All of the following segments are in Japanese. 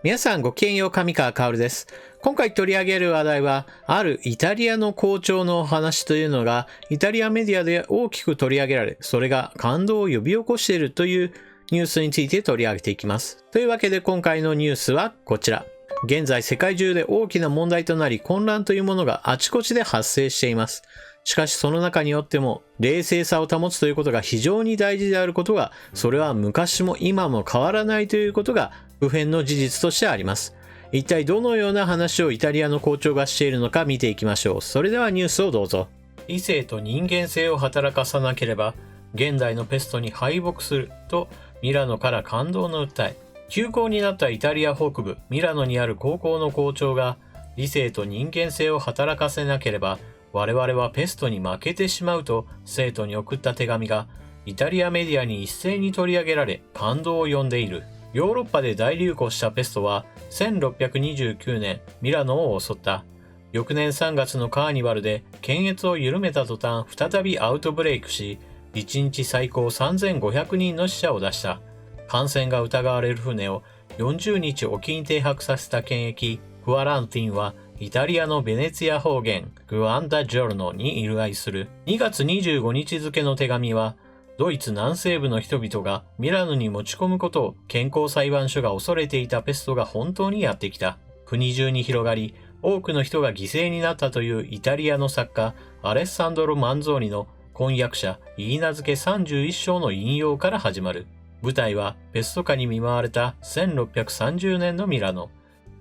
皆さんごきげんよう、上川薫です。今回取り上げる話題は、あるイタリアの校長のお話というのが、イタリアメディアで大きく取り上げられ、それが感動を呼び起こしているというニュースについて取り上げていきます。というわけで今回のニュースはこちら。現在世界中で大きな問題となり、混乱というものがあちこちで発生しています。しかしその中によっても冷静さを保つということが非常に大事であることが、それは昔も今も変わらないということが不変の事実としてあります。一体どのような話をイタリアの校長がしているのか見ていきましょう。それではニュースをどうぞ。理性と人間性を働かさなければ現代のペストに敗北するとミラノから感動の訴え。休校になったイタリア北部ミラノにある高校の校長が、理性と人間性を働かせなければ我々はペストに負けてしまうと生徒に送った手紙がイタリアメディアに一斉に取り上げられ感動を呼んでいる。ヨーロッパで大流行したペストは1629年ミラノを襲った。翌年3月のカーニバルで検閲を緩めた途端再びアウトブレイクし、1日最高3500人の死者を出した。感染が疑われる船を40日沖に停泊させた検疫フアランティンはイタリアのベネツィア方言グアンダジョルノに由来する。2月25日付の手紙は、ドイツ南西部の人々がミラノに持ち込むことを健康裁判所が恐れていたペストが本当にやってきた。国中に広がり、多くの人が犠牲になったというイタリアの作家アレッサンドロ・マンゾーニの婚約者イーナ付31章の引用から始まる。舞台はペスト下に見舞われた1630年のミラノ。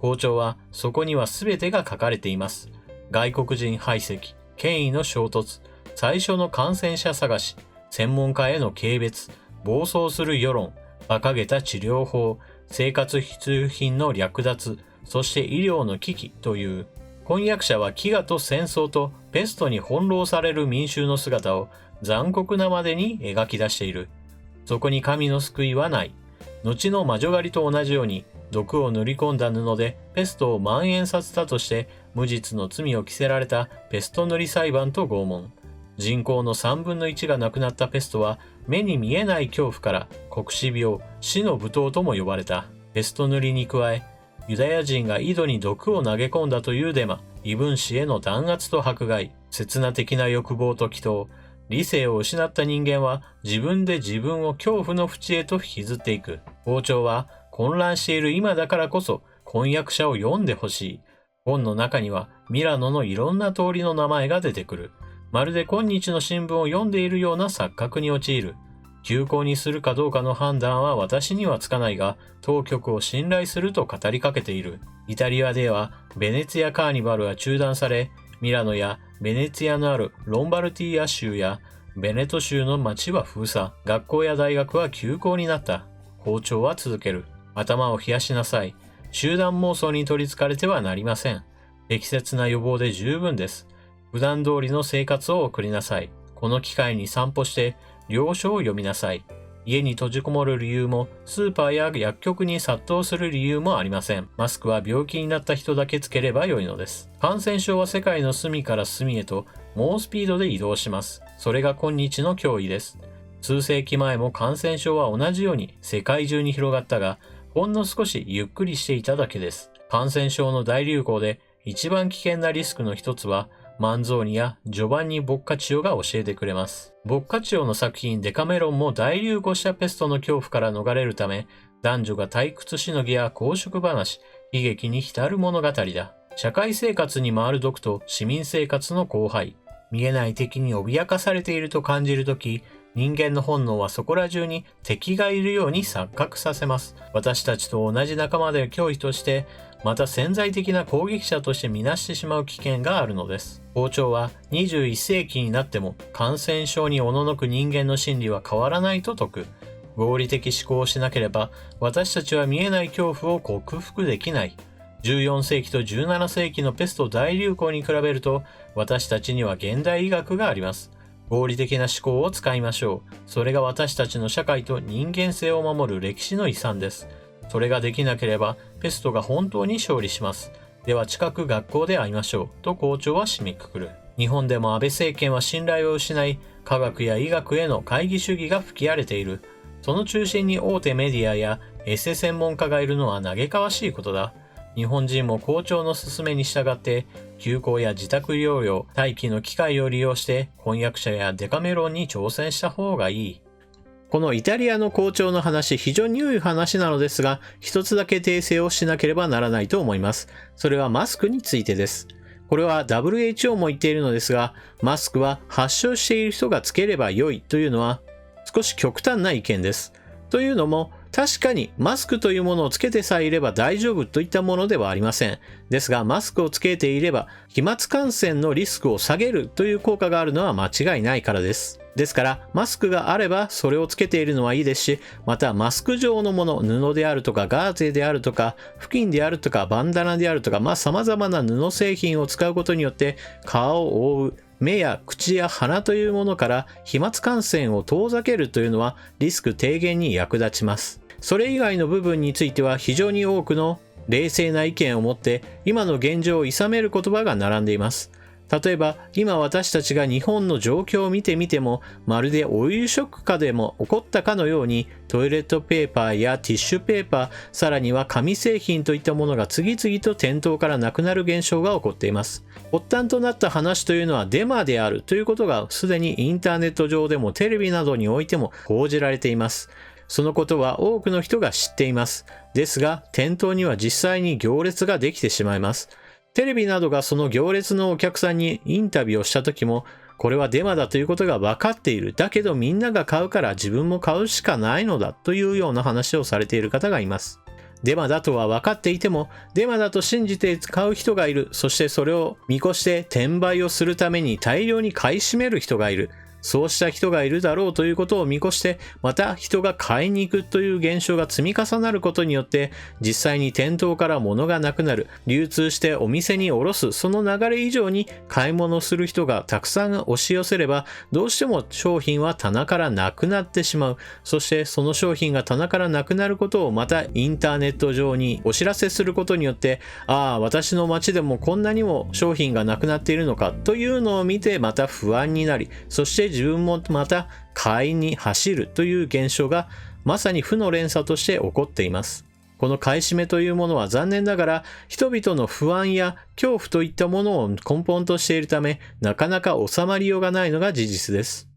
校長はそこには全てが書かれています。外国人排斥、権威の衝突、最初の感染者探し、専門家への軽蔑、暴走する世論、馬鹿げた治療法、生活必需品の略奪、そして医療の危機という。婚約者は飢餓と戦争とペストに翻弄される民衆の姿を残酷なまでに描き出している。そこに神の救いはない。後の魔女狩りと同じように、毒を塗り込んだ布でペストを蔓延させたとして無実の罪を着せられたペスト塗り裁判と拷問。人口の3分の1が亡くなったペストは目に見えない恐怖から黒死病、死の舞踏とも呼ばれた。ペスト塗りに加え、ユダヤ人が井戸に毒を投げ込んだというデマ、異分子への弾圧と迫害、刹那的な欲望と祈祷、理性を失った人間は自分で自分を恐怖の淵へと引きずっていく。校長は混乱している今だからこそ婚約者を読んでほしい。本の中にはミラノのいろんな通りの名前が出てくる。まるで今日の新聞を読んでいるような錯覚に陥る。休校にするかどうかの判断は私にはつかないが、当局を信頼すると語りかけている。イタリアではベネツィアカーニバルは中断され、ミラノやベネツィアのあるロンバルティーア州やベネト州の町は封鎖。学校や大学は休校になった。校長は続ける。頭を冷やしなさい。集団妄想に取り憑かれてはなりません。適切な予防で十分です。普段通りの生活を送りなさい。この機会に散歩して領書を読みなさい。家に閉じこもる理由も、スーパーや薬局に殺到する理由もありません。マスクは病気になった人だけつければよいのです。感染症は世界の隅から隅へと猛スピードで移動します。それが今日の脅威です。数世紀前も感染症は同じように世界中に広がったが、ほんの少しゆっくりしていただけです。感染症の大流行で一番危険なリスクの一つは、マンゾーニやジョバンニ・ボッカチオが教えてくれます。ボッカチオの作品デカメロンも大流行したペストの恐怖から逃れるため、男女が退屈しのぎや公職話、悲劇に浸る物語だ。社会生活に回る毒と市民生活の荒廃。見えない敵に脅かされていると感じるとき、人間の本能はそこら中に敵がいるように錯覚させます。私たちと同じ仲間で脅威として、また潜在的な攻撃者として見なしてしまう危険があるのです。校長は21世紀になっても感染症におののく人間の心理は変わらないと説く。合理的思考をしなければ私たちは見えない恐怖を克服できない。14世紀と17世紀のペスト大流行に比べると私たちには現代医学があります。合理的な思考を使いましょう。それが私たちの社会と人間性を守る歴史の遺産です。それができなければペストが本当に勝利します。では近く学校で会いましょう。と校長は締めくくる。日本でも安倍政権は信頼を失い、科学や医学への懐疑主義が吹き荒れている。その中心に大手メディアやエセ専門家がいるのは嘆かわしいことだ。日本人も校長の勧めに従って休校や自宅療養、待機の機会を利用して婚約者やデカメロンに挑戦した方がいい。このイタリアの校長の話、非常に良い話なのですが、一つだけ訂正をしなければならないと思います。それはマスクについてです。これは WHO も言っているのですが、マスクは発症している人がつければ良いというのは少し極端な意見です。というのも、確かにマスクというものをつけてさえいれば大丈夫といったものではありません。ですが、マスクをつけていれば飛沫感染のリスクを下げるという効果があるのは間違いないからです。ですから、マスクがあればそれをつけているのはいいですし、またマスク状のもの、布であるとかガーゼであるとか、布巾であるとかバンダナであるとか、様々な布製品を使うことによって顔を覆う、目や口や鼻というものから飛沫感染を遠ざけるというのはリスク低減に役立ちます。それ以外の部分については非常に多くの冷静な意見を持って今の現状を諌める言葉が並んでいます。例えば今私たちが日本の状況を見てみても、まるでオイルショック下でも起こったかのようにトイレットペーパーやティッシュペーパー、さらには紙製品といったものが次々と店頭からなくなる現象が起こっています。発端となった話というのはデマであるということがすでにインターネット上でもテレビなどにおいても報じられています。そのことは多くの人が知っています。ですが、店頭には実際に行列ができてしまいます。テレビなどがその行列のお客さんにインタビューをした時も、これはデマだということが分かっている。だけどみんなが買うから自分も買うしかないのだというような話をされている方がいます。デマだとは分かっていても、デマだと信じて買う人がいる。そしてそれを見越して転売をするために大量に買い占める人がいる。そうした人がいるだろうということを見越して、また人が買いに行くという現象が積み重なることによって、実際に店頭から物がなくなる、流通してお店に卸す、その流れ以上に買い物する人がたくさん押し寄せれば、どうしても商品は棚からなくなってしまう。そしてその商品が棚からなくなることをまたインターネット上にお知らせすることによって、私の街でもこんなにも商品がなくなっているのかというのを見てまた不安になり、そして自分もまた買いに走るという現象がまさに負の連鎖として起こっています。この買い占めというものは残念ながら人々の不安や恐怖といったものを根本としているため、なかなか収まりようがないのが事実です。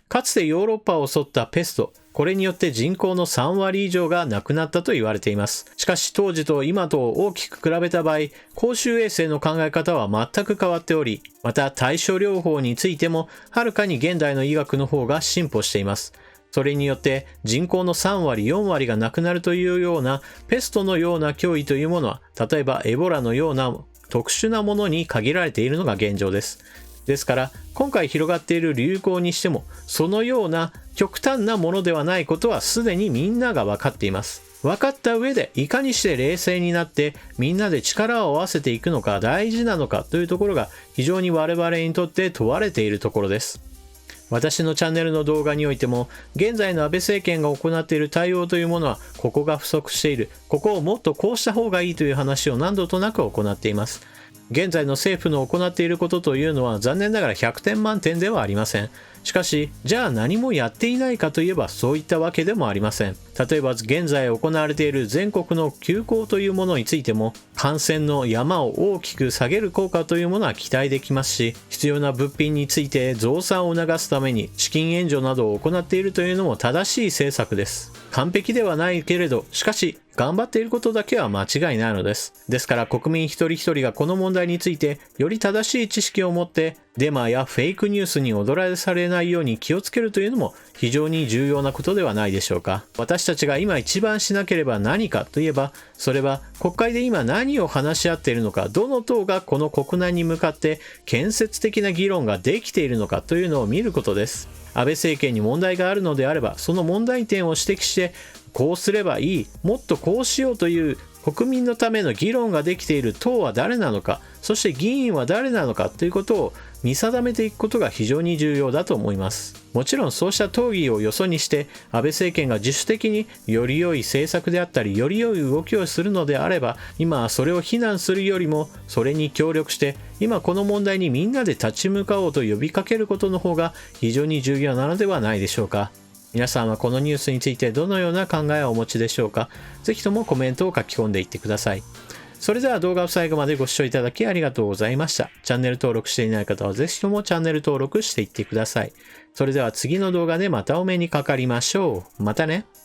かつてヨーロッパを襲ったペスト、これによって人口の3割以上が亡くなったと言われています。しかし当時と今と大きく比べた場合、公衆衛生の考え方は全く変わっており、また対処療法についてもはるかに現代の医学の方が進歩しています。それによって人口の3割4割が亡くなるというようなペストのような脅威というものは、例えばエボラのような特殊なものに限られているのが現状です。ですから今回広がっている流行にしてもそのような極端なものではないことはすでにみんなが分かっています。分かった上でいかにして冷静になってみんなで力を合わせていくのか大事なのかというところが非常に我々にとって問われているところです。私のチャンネルの動画においても現在の安倍政権が行っている対応というものはここが不足している、ここをもっとこうした方がいいという話を何度となく行っています。現在の政府の行っていることというのは残念ながら100点満点ではありません。しかし、じゃあ何もやっていないかといえばそういったわけでもありません。例えば現在行われている全国の休校というものについても感染の山を大きく下げる効果というものは期待できますし、必要な物品について増産を促すために資金援助などを行っているというのも正しい政策です。完璧ではないけれど、しかし頑張っていることだけは間違いないのです。ですから国民一人一人がこの問題についてより正しい知識を持ってデマやフェイクニュースに踊らされないように気をつけるというのも非常に重要なことではないでしょうか。私たちが今一番しなければ何かといえば、それは国会で今何を話し合っているのか、どの党がこの国難に向かって建設的な議論ができているのかというのを見ることです。安倍政権に問題があるのであれば、その問題点を指摘してこうすればいい、もっとこうしようという国民のための議論ができている党は誰なのか、そして議員は誰なのかということを見定めていくことが非常に重要だと思います。もちろんそうした討議をよそにして安倍政権が自主的により良い政策であったりより良い動きをするのであれば、今はそれを非難するよりもそれに協力して今この問題にみんなで立ち向かおうと呼びかけることの方が非常に重要なのではないでしょうか。皆さんはこのニュースについてどのような考えをお持ちでしょうか。ぜひともコメントを書き込んでいってください。それでは動画を最後までご視聴いただきありがとうございました。チャンネル登録していない方はぜひともチャンネル登録していってください。それでは次の動画でまたお目にかかりましょう。またね。